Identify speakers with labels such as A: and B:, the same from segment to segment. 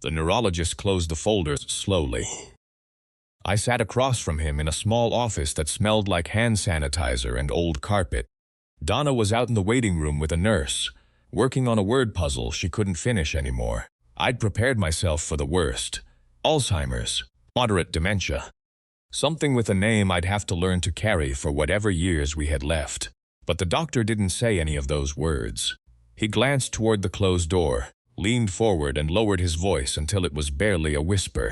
A: The neurologist closed the folders slowly. I sat across from him in a small office that smelled like hand sanitizer and old carpet. Donna was out in the waiting room with a nurse, working on a word puzzle she couldn't finish anymore. I'd prepared myself for the worst. Alzheimer's, moderate dementia. Something with a name I'd have to learn to carry for whatever years we had left. But the doctor didn't say any of those words. He glanced toward the closed door, leaned forward and lowered his voice until it was barely a whisper.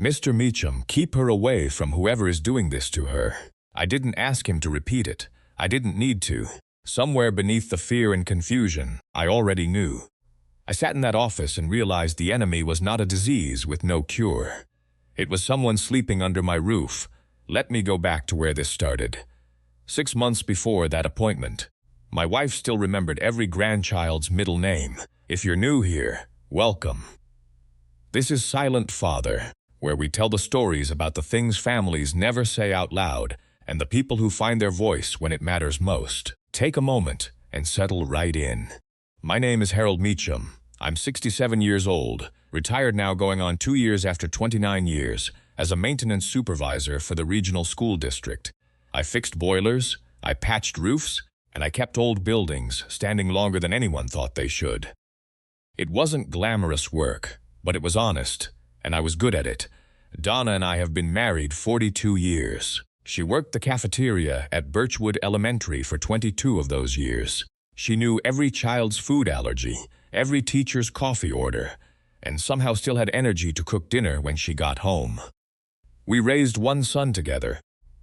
A: "Mr. Meacham, keep her away from whoever is doing this to her." I didn't ask him to repeat it. I didn't need to. Somewhere beneath the fear and confusion, I already knew. I sat in that office and realized the enemy was not a disease with no cure. It was someone sleeping under my roof. Let me go back to where this started. 6 months before that appointment, my wife still remembered every grandchild's middle name. If you're new here, welcome. This is Silent Father, where we tell the stories about the things families never say out loud and the people who find their voice when it matters most. Take a moment and settle right in. My name is Harold Meacham. I'm 67 years old, retired now going on 2 years after 29 years, as a maintenance supervisor for the regional school district. I fixed boilers, I patched roofs, and I kept old buildings standing longer than anyone thought they should. It wasn't glamorous work, but it was honest, and I was good at it. Donna and I have been married 42 years. She worked the cafeteria at Birchwood Elementary for 22 of those years. She knew every child's food allergy, every teacher's coffee order, and somehow still had energy to cook dinner when she got home. We raised one son together,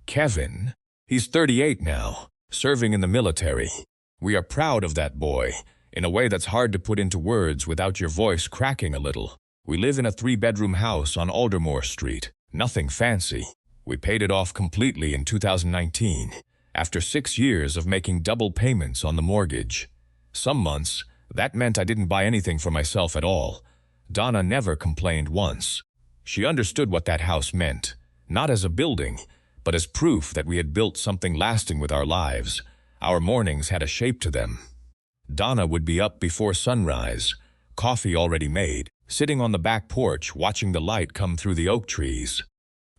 A: Kevin. He's 38 now, serving in the military. We are proud of that boy, in a way that's hard to put into words without your voice cracking a little. We live in a 3-bedroom house on Aldermore Street. Nothing fancy. We paid it off completely in 2019, after 6 years of making double payments on the mortgage. Some months, that meant I didn't buy anything for myself at all. Donna never complained once. She understood what that house meant, not as a building, but as proof that we had built something lasting with our lives. Our mornings had a shape to them. Donna would be up before sunrise, coffee already made, sitting on the back porch watching the light come through the oak trees.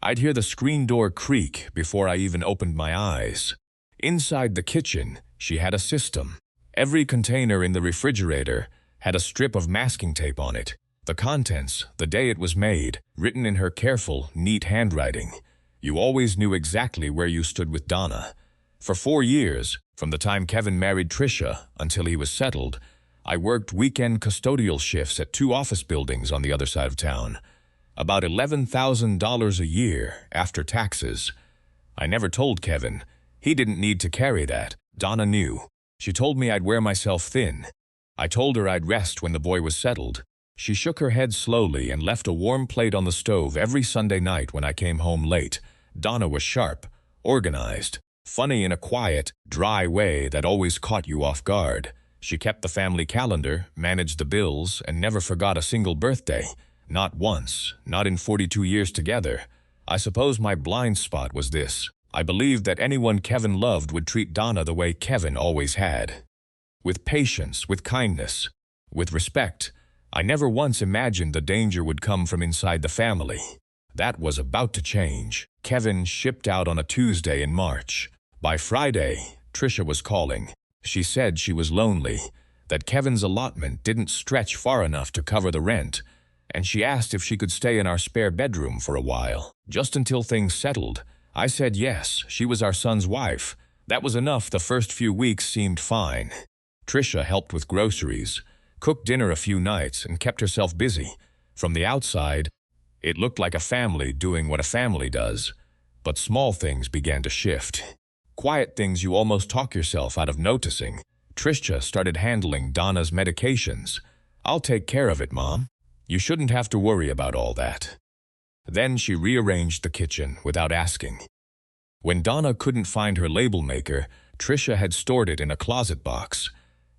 A: I'd hear the screen door creak before I even opened my eyes. Inside the kitchen, she had a system. Every container in the refrigerator had a strip of masking tape on it. The contents, the day it was made, written in her careful, neat handwriting. You always knew exactly where you stood with Donna. For 4 years, from the time Kevin married Tricia until he was settled, I worked weekend custodial shifts at 2 office buildings on the other side of town. About $11,000 a year after taxes. I never told Kevin. He didn't need to carry that. Donna knew. She told me I'd wear myself thin. I told her I'd rest when the boy was settled. She shook her head slowly and left a warm plate on the stove every Sunday night when I came home late. Donna was sharp, organized, funny in a quiet, dry way that always caught you off guard. She kept the family calendar, managed the bills, and never forgot a single birthday. Not once, not in 42 years together. I suppose my blind spot was this. I believed that anyone Kevin loved would treat Donna the way Kevin always had. With patience, with kindness, with respect. I never once imagined the danger would come from inside the family. That was about to change. Kevin shipped out on a Tuesday in March. By Friday, Tricia was calling. She said she was lonely, that Kevin's allotment didn't stretch far enough to cover the rent, and she asked if she could stay in our spare bedroom for a while, just until things settled. I said yes, she was our son's wife. That was enough. The first few weeks seemed fine. Tricia helped with groceries, cooked dinner a few nights, and kept herself busy. From the outside, it looked like a family doing what a family does. But small things began to shift. Quiet things you almost talk yourself out of noticing. Tricia started handling Donna's medications. "I'll take care of it, Mom. You shouldn't have to worry about all that." Then she rearranged the kitchen without asking. When Donna couldn't find her label maker, Tricia had stored it in a closet box.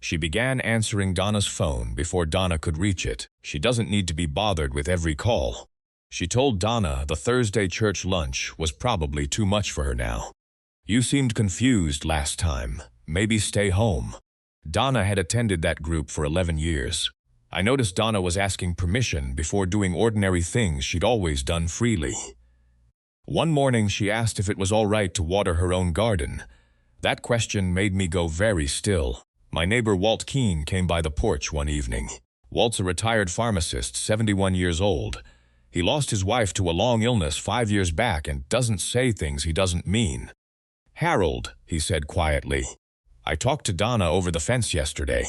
A: She began answering Donna's phone before Donna could reach it. She doesn't need to be bothered with every call. She told Donna the Thursday church lunch was probably too much for her now. "You seemed confused last time. Maybe stay home." Donna had attended that group for 11 years. I noticed Donna was asking permission before doing ordinary things she'd always done freely. One morning she asked if it was all right to water her own garden. That question made me go very still. My neighbor Walt Keene came by the porch one evening. Walt's a retired pharmacist, 71 years old. He lost his wife to a long illness 5 years back and doesn't say things he doesn't mean. "Harold," he said quietly, "I talked to Donna over the fence yesterday.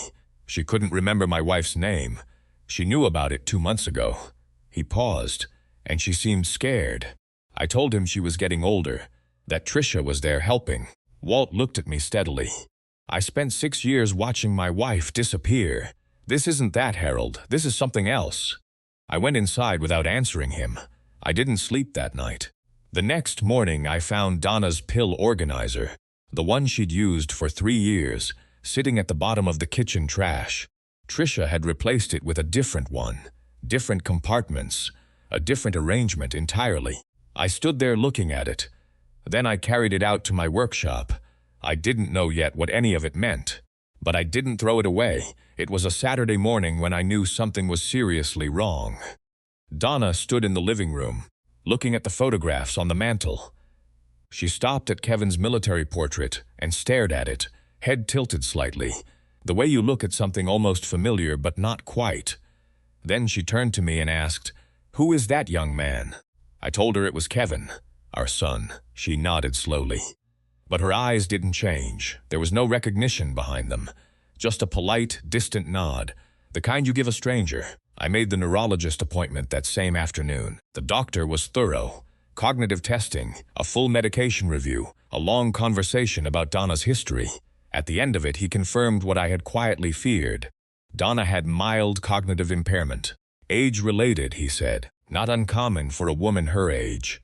A: She couldn't remember my wife's name. She knew about it 2 months ago." He paused, and she seemed scared. I told him she was getting older, that Tricia was there helping. Walt looked at me steadily. "I spent 6 years watching my wife disappear. This isn't that, Harold. This is something else." I went inside without answering him. I didn't sleep that night. The next morning I found Donna's pill organizer, the one she'd used for 3 years, sitting at the bottom of the kitchen trash. Tricia had replaced it with a different one, different compartments, a different arrangement entirely. I stood there looking at it. Then I carried it out to my workshop. I didn't know yet what any of it meant. But I didn't throw it away. It was a Saturday morning when I knew something was seriously wrong. Donna stood in the living room, looking at the photographs on the mantel. She stopped at Kevin's military portrait and stared at it, head tilted slightly, the way you look at something almost familiar but not quite. Then she turned to me and asked, "Who is that young man?" I told her it was Kevin, our son. She nodded slowly. But her eyes didn't change. There was no recognition behind them. Just a polite, distant nod, the kind you give a stranger. I made the neurologist appointment that same afternoon. The doctor was thorough. Cognitive testing, a full medication review, a long conversation about Donna's history. At the end of it, he confirmed what I had quietly feared. Donna had mild cognitive impairment. Age-related, he said, not uncommon for a woman her age.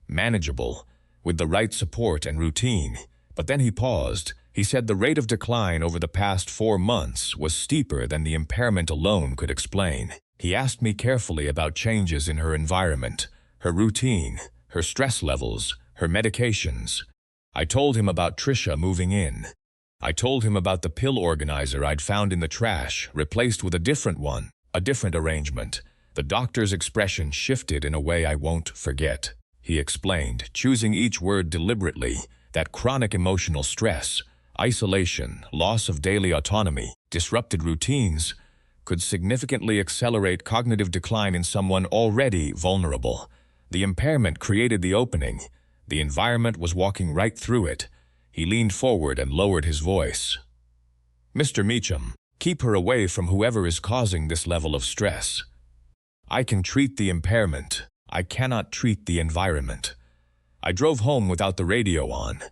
A: Manageable, with the right support and routine. But then he paused. He said the rate of decline over the past 4 months was steeper than the impairment alone could explain. He asked me carefully about changes in her environment, her routine, her stress levels, her medications. I told him about Tricia moving in. I told him about the pill organizer I'd found in the trash, replaced with a different one, a different arrangement. The doctor's expression shifted in a way I won't forget. He explained, choosing each word deliberately, that chronic emotional stress, isolation, loss of daily autonomy, disrupted routines, could significantly accelerate cognitive decline in someone already vulnerable. The impairment created the opening. The environment was walking right through it. He leaned forward and lowered his voice. "Mr. Meacham, keep her away from whoever is causing this level of stress. I can treat the impairment. I cannot treat the environment." I drove home without the radio on.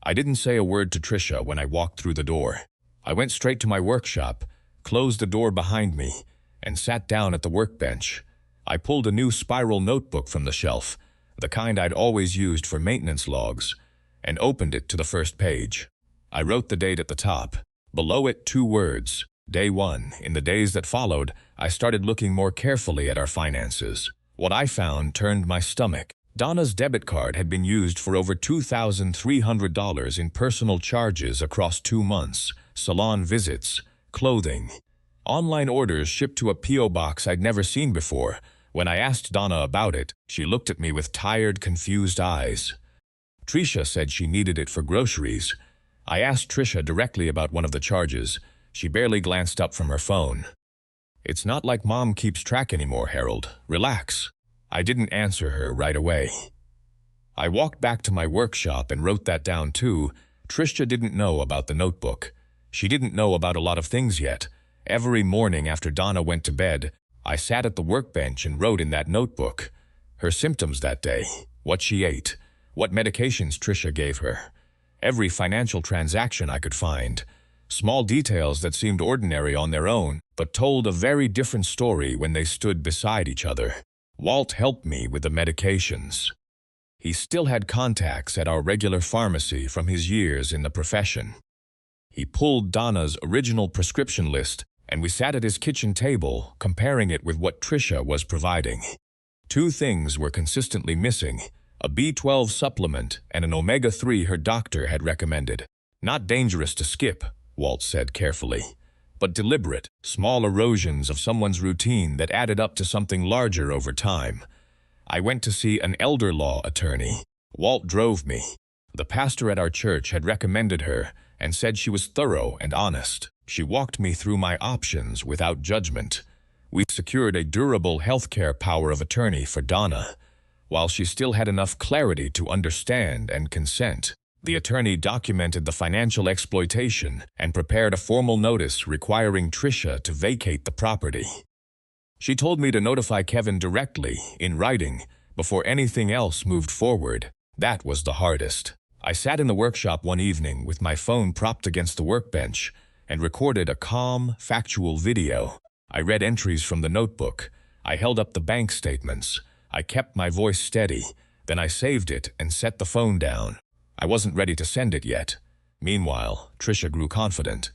A: I didn't say a word to Tricia when I walked through the door. I went straight to my workshop, closed the door behind me, and sat down at the workbench. I pulled a new spiral notebook from the shelf, the kind I'd always used for maintenance logs, and opened it to the first page. I wrote the date at the top. Below it, 2 words, Day 1. In the days that followed, I started looking more carefully at our finances. What I found turned my stomach. Donna's debit card had been used for over $2,300 in personal charges across 2 months, salon visits, clothing, online orders shipped to a P.O. box I'd never seen before. When I asked Donna about it, she looked at me with tired, confused eyes. Tricia said she needed it for groceries. I asked Tricia directly about one of the charges. She barely glanced up from her phone. "It's not like Mom keeps track anymore, Harold. Relax." I didn't answer her right away. I walked back to my workshop and wrote that down too. Tricia didn't know about the notebook. She didn't know about a lot of things yet. Every morning after Donna went to bed, I sat at the workbench and wrote in that notebook her symptoms that day, what she ate, what medications Tricia gave her, every financial transaction I could find. Small details that seemed ordinary on their own, but told a very different story when they stood beside each other. Walt helped me with the medications. He still had contacts at our regular pharmacy from his years in the profession. He pulled Donna's original prescription list, and we sat at his kitchen table, comparing it with what Tricia was providing. 2 things were consistently missing: a B12 supplement and an omega-3 her doctor had recommended. "Not dangerous to skip," Walt said carefully, but deliberate, small erosions of someone's routine that added up to something larger over time. I went to see an elder law attorney. Walt drove me. The pastor at our church had recommended her and said she was thorough and honest. She walked me through my options without judgment. We secured a durable healthcare power of attorney for Donna, while she still had enough clarity to understand and consent. The attorney documented the financial exploitation and prepared a formal notice requiring Tricia to vacate the property. She told me to notify Kevin directly, in writing, before anything else moved forward. That was the hardest. I sat in the workshop one evening with my phone propped against the workbench and recorded a calm, factual video. I read entries from the notebook. I held up the bank statements. I kept my voice steady. Then I saved it and set the phone down. I wasn't ready to send it yet. Meanwhile, Tricia grew confident.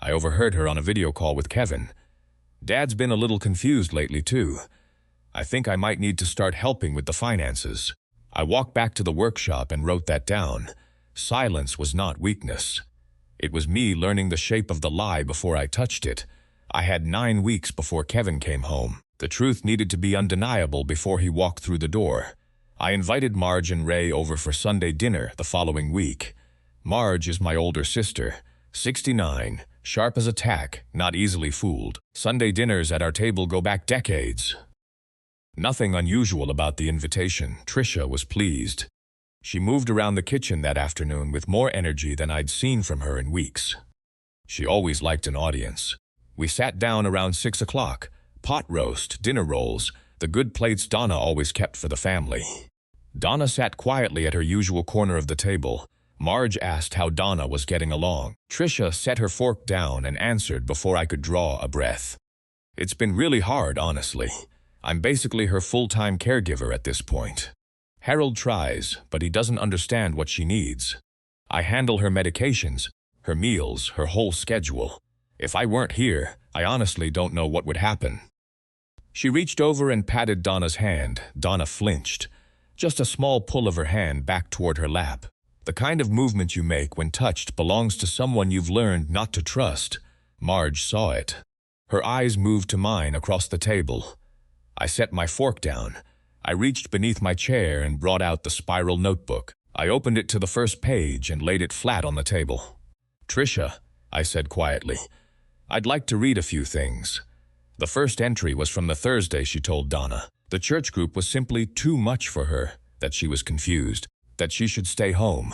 A: I overheard her on a video call with Kevin. Dad's been a little confused lately, too. I think I might need to start helping with the finances. I walked back to the workshop and wrote that down. Silence was not weakness. It was me learning the shape of the lie before I touched it. I had 9 weeks before Kevin came home. The truth needed to be undeniable before he walked through the door. I invited Marge and Ray over for Sunday dinner the following week. Marge is my older sister, 69, sharp as a tack, not easily fooled. Sunday dinners at our table go back decades. Nothing unusual about the invitation. Tricia was pleased. She moved around the kitchen that afternoon with more energy than I'd seen from her in weeks. She always liked an audience. We sat down around 6 o'clock. Pot roast, dinner rolls, the good plates Donna always kept for the family. Donna sat quietly at her usual corner of the table. Marge asked how Donna was getting along. Tricia set her fork down and answered before I could draw a breath. It's been really hard, honestly. I'm basically her full-time caregiver at this point. Harold tries, but he doesn't understand what she needs. I handle her medications, her meals, her whole schedule. If I weren't here, I honestly don't know what would happen. She reached over and patted Donna's hand. Donna flinched. Just a small pull of her hand back toward her lap. The kind of movement you make when touched belongs to someone you've learned not to trust. Marge saw it. Her eyes moved to mine across the table. I set my fork down. I reached beneath my chair and brought out the spiral notebook. I opened it to the first page and laid it flat on the table. Tricia, I said quietly, I'd like to read a few things. The first entry was from the Thursday she told Donna. The church group was simply too much for her, that she was confused, that she should stay home.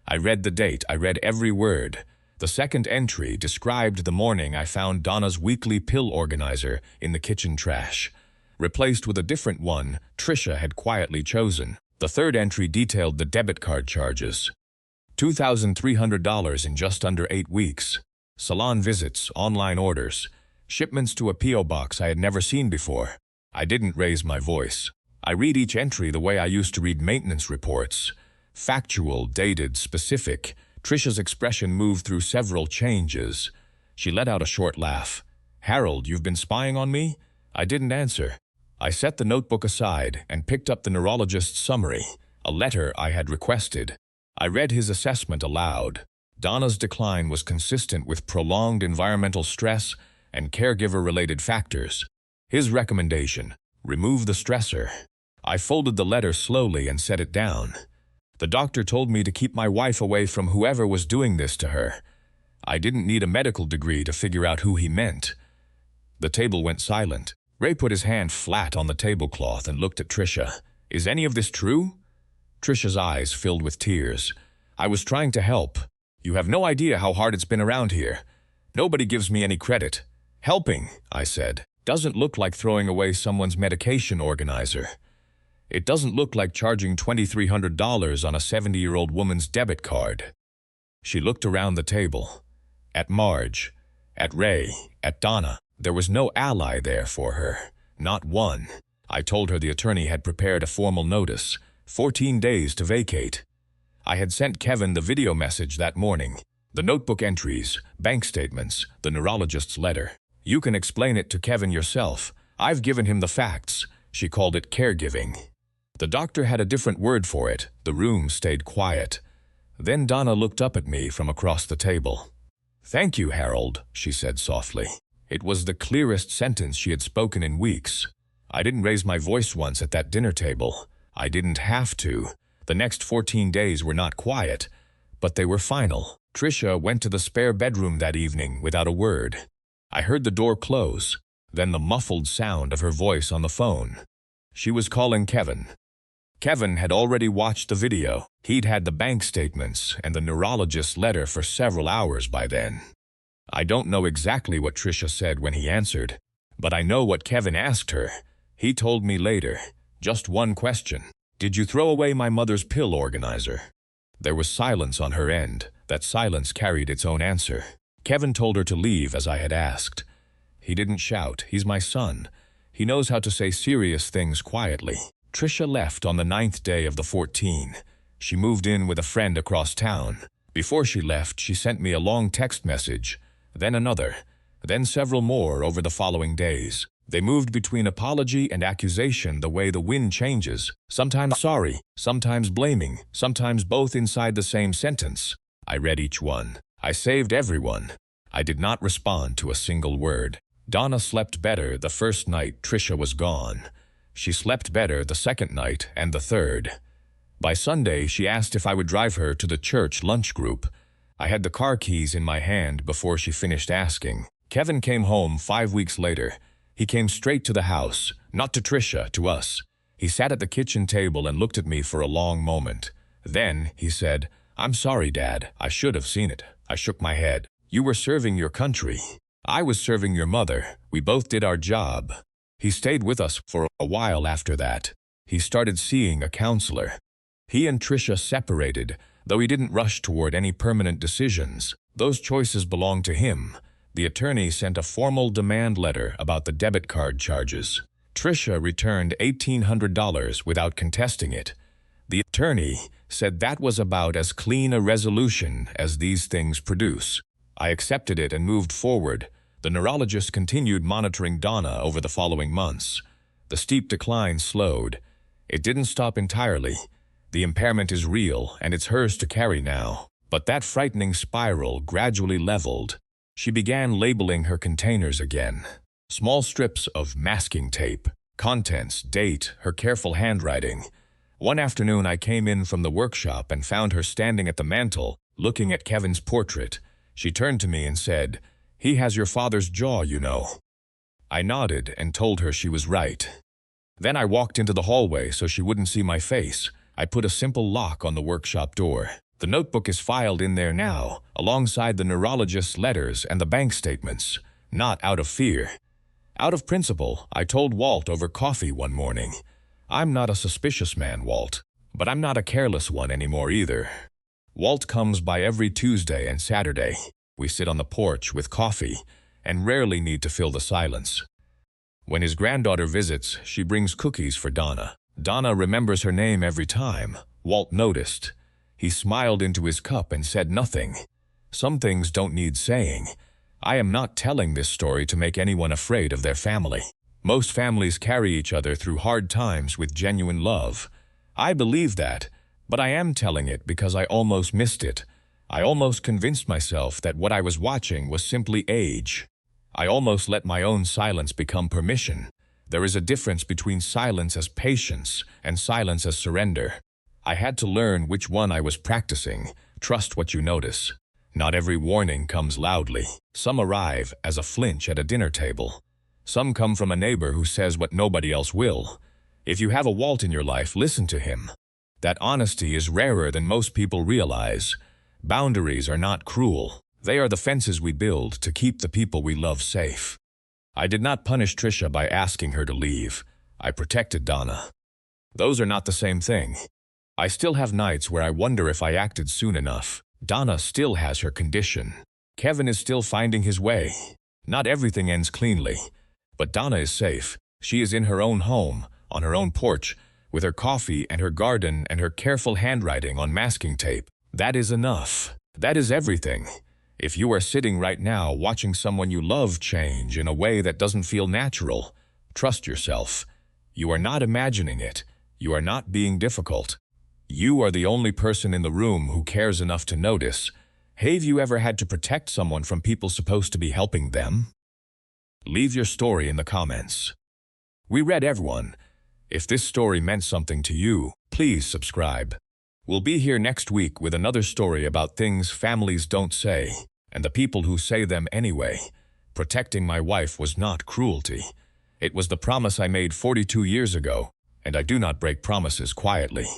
A: I read the date, I read every word. The second entry described the morning I found Donna's weekly pill organizer in the kitchen trash, replaced with a different one Tricia had quietly chosen. The third entry detailed the debit card charges. $2,300 in just under 8 weeks. Salon visits, online orders, shipments to a P.O. box I had never seen before. I didn't raise my voice. I read each entry the way I used to read maintenance reports. Factual, dated, specific. Tricia's expression moved through several changes. She let out a short laugh. Harold, you've been spying on me? I didn't answer. I set the notebook aside and picked up the neurologist's summary, a letter I had requested. I read his assessment aloud. Donna's decline was consistent with prolonged environmental stress and caregiver-related factors. His recommendation, remove the stressor. I folded the letter slowly and set it down. The doctor told me to keep my wife away from whoever was doing this to her. I didn't need a medical degree to figure out who he meant. The table went silent. Ray put his hand flat on the tablecloth and looked at Tricia. Is any of this true? Tricia's eyes filled with tears. I was trying to help. You have no idea how hard it's been around here. Nobody gives me any credit. Helping, I said, doesn't look like throwing away someone's medication organizer. It doesn't look like charging $2,300 on a 70-year-old woman's debit card. She looked around the table. At Marge, at Ray, at Donna. There was no ally there for her. Not one. I told her the attorney had prepared a formal notice, 14 days to vacate. I had sent Kevin the video message that morning. The notebook entries, bank statements, the neurologist's letter. You can explain it to Kevin yourself. I've given him the facts. She called it caregiving. The doctor had a different word for it. The room stayed quiet. Then Donna looked up at me from across the table. "Thank you, Harold," she said softly. It was the clearest sentence she had spoken in weeks. I didn't raise my voice once at that dinner table. I didn't have to. The next 14 days were not quiet, but they were final. Tricia went to the spare bedroom that evening without a word. I heard the door close, then the muffled sound of her voice on the phone. She was calling Kevin. Kevin had already watched the video. He'd had the bank statements and the neurologist's letter for several hours by then. I don't know exactly what Tricia said when he answered, but I know what Kevin asked her. He told me later. Just one question. "Did you throw away my mother's pill organizer?" There was silence on her end. That silence carried its own answer. Kevin told her to leave as I had asked. He didn't shout. He's my son. He knows how to say serious things quietly. Tricia left on the 9th day of the 14. She moved in with a friend across town. Before she left, she sent me a long text message, then another, then several more over the following days. They moved between apology and accusation the way the wind changes, sometimes sorry, sometimes blaming, sometimes both inside the same sentence. I read each one. I saved everyone. I did not respond to a single word. Donna slept better the first night Tricia was gone. She slept better the second night and the third. By Sunday, she asked if I would drive her to the church lunch group. I had the car keys in my hand before she finished asking. Kevin came home 5 weeks later. He came straight to the house, not to Tricia, to us. He sat at the kitchen table and looked at me for a long moment. Then he said, "I'm sorry, Dad. I should have seen it." I shook my head. "You were serving your country. I was serving your mother. We both did our job." He stayed with us for a while after that. He started seeing a counselor. He and Tricia separated, though he didn't rush toward any permanent decisions. Those choices belonged to him. The attorney sent a formal demand letter about the debit card charges. Tricia returned $1,800 without contesting it. The attorney said that was about as clean a resolution as these things produce. I accepted it and moved forward. The neurologist continued monitoring Donna over the following months. The steep decline slowed. It didn't stop entirely. The impairment is real, and it's hers to carry now. But that frightening spiral gradually leveled. She began labeling her containers again. Small strips of masking tape, contents, date, her careful handwriting. One afternoon I came in from the workshop and found her standing at the mantel, looking at Kevin's portrait. She turned to me and said, "He has your father's jaw, you know." I nodded and told her she was right. Then I walked into the hallway so she wouldn't see my face. I put a simple lock on the workshop door. The notebook is filed in there now, alongside the neurologist's letters and the bank statements. Not out of fear. Out of principle, I told Walt over coffee one morning. "I'm not a suspicious man, Walt, but I'm not a careless one anymore either." Walt comes by every Tuesday and Saturday. We sit on the porch with coffee and rarely need to fill the silence. When his granddaughter visits, she brings cookies for Donna. Donna remembers her name every time. Walt noticed. He smiled into his cup and said nothing. Some things don't need saying. I am not telling this story to make anyone afraid of their family. Most families carry each other through hard times with genuine love. I believe that, but I am telling it because I almost missed it. I almost convinced myself that what I was watching was simply age. I almost let my own silence become permission. There is a difference between silence as patience and silence as surrender. I had to learn which one I was practicing. Trust what you notice. Not every warning comes loudly. Some arrive as a flinch at a dinner table. Some come from a neighbor who says what nobody else will. If you have a Walt in your life, listen to him. That honesty is rarer than most people realize. Boundaries are not cruel. They are the fences we build to keep the people we love safe. I did not punish Tricia by asking her to leave. I protected Donna. Those are not the same thing. I still have nights where I wonder if I acted soon enough. Donna still has her condition. Kevin is still finding his way. Not everything ends cleanly. But Donna is safe. She is in her own home, on her own porch, with her coffee and her garden and her careful handwriting on masking tape. That is enough. That is everything. If you are sitting right now watching someone you love change in a way that doesn't feel natural, trust yourself. You are not imagining it. You are not being difficult. You are the only person in the room who cares enough to notice, Have you ever had to protect someone from people supposed to be helping them? Leave your story in the comments. We read everyone. If this story meant something to you, please subscribe. We'll be here next week with another story about things families don't say, and the people who say them anyway. Protecting my wife was not cruelty. It was the promise I made 42 years ago, and I do not break promises quietly.